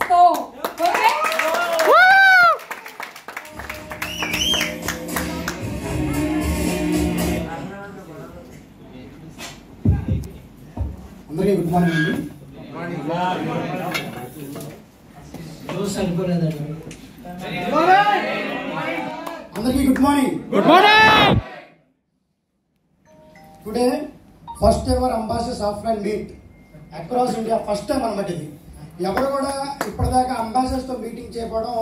చేస్తాం. ఓకే అందరికీ good morning అండి. అందరికీ good morning. Today first ever ambassadors offline meet across India. First time అనమాట ఇది. ఎవరు కూడా ఇప్పటిదాకా అంబాసిడర్స్తో మీటింగ్ చేయకపోవడం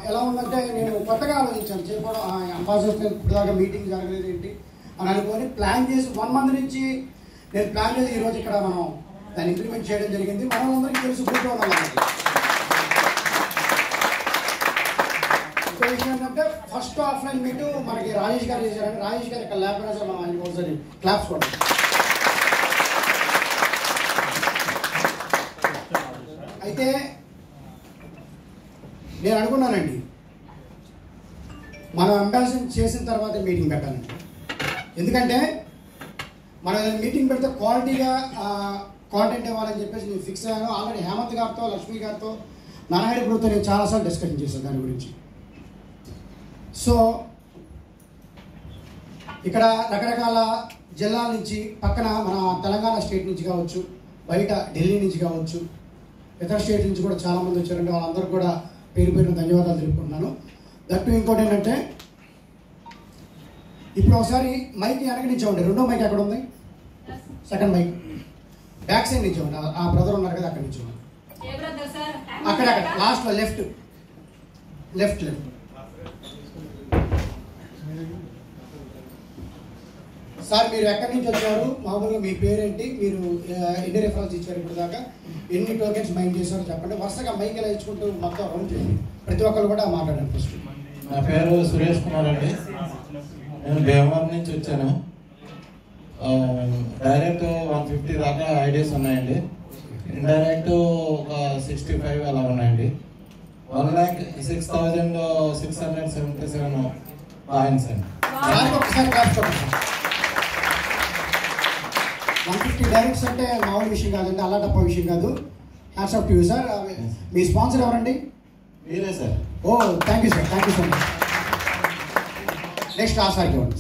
ఎలా ఉందంటే నేను కొత్తగా ఆలోచించాను. చేయకపోవడం అంబాసిడర్స్తో ఇప్పటిదాకా మీటింగ్ జరగలేదు ఏంటి అని అనుకొని ప్లాన్ చేసి 1 month నుంచి నేను ప్లాన్ చేసి ఈరోజు ఇక్కడ మనం దాన్ని ఇంప్లిమెంట్ చేయడం జరిగింది. మనం అందరికీ తెలుసు గ్రూప్లో ఉన్నాం. ఇంకో విషయం ఏంటంటే ఫస్ట్ ఆఫ్లైన్ మీట్ మనకి రాజేష్ గారు చేశారండి. రాజేష్ గారు ఇక్కడ ల్యాబ్ మేనేజర్, మనం ఆయన ఒకసారి క్లాప్స్ కూడా. అయితే నేను అనుకున్నానండి మనం అంబాసిడర్ చేసిన తర్వాత మీటింగ్ పెట్టాలండి. ఎందుకంటే మనం మీటింగ్ పెడితే క్వాలిటీగా కాంటెంట్ ఇవ్వాలని చెప్పేసి నేను ఫిక్స్ అయ్యాను. ఆల్రెడీ హేమంత్ గారితో, లక్ష్మి గారితో, నారాయణ ప్రభుత్వం నేను చాలాసార్లు డిస్కషన్ చేశాను దాని గురించి. సో ఇక్కడ రకరకాల జిల్లాల నుంచి, పక్కన మన తెలంగాణ స్టేట్ నుంచి కావచ్చు, బయట ఢిల్లీ నుంచి కావచ్చు, ఇతర స్టేట్ నుంచి కూడా చాలామంది వచ్చారంటే వాళ్ళందరూ కూడా పేరు పేరున ధన్యవాదాలు తెలుపుకుంటున్నాను. దట్టు ఇంకోటి ఏంటంటే ఇప్పుడు ఒకసారి మైక్ వెనక నుంచి ఉండే, రెండో మైక్ ఎక్కడ ఉంది? సెకండ్ మైక్ బ్యాక్ సైడ్ నుంచి ఉండే. ఆ బ్రదర్ ఉన్నారు కదా, అక్కడి నుంచి అక్కడ లాస్ట్లో లెఫ్ట్. సార్ మీరు ఎక్కడి నుంచి వచ్చారు, మామూలుగా మీ పేరేంటి, మీరు ఎన్ని రిఫరెన్స్ ఇచ్చారు ఇప్పుడు దాకా, ఎన్ని టోకెన్స్ మైక్ చేశారో చెప్పండి. వరుసగా మైక్ ఎలా ఇచ్చుకుంటూ మొత్తం రౌండ్ చేయండి. ప్రతి ఒక్కరు కూడా మాట్లాడండి. ఫస్ట్ నా పేరు సురేష్ కుమార్ అండి. నేను భీమవరం నుంచి వచ్చాను. డైరెక్ట్ 150 దాకా ఐడియాస్ ఉన్నాయండి. ఇండైరెక్ట్ ఒక 65 అలా ఉన్నాయండి. 1,06,677 పాయింట్స్ అండి. 150 డైరెక్ట్స్ అంటే మామూలు విషయం కాదండి, అలా తప్ప విషయం కాదు. Hats off to you sir. మీ స్పాన్సర్ ఎవరండి? మీరే sir. Oh thank you sir, thank you so much. Next ఆ సార్కి ఇవ్వండి.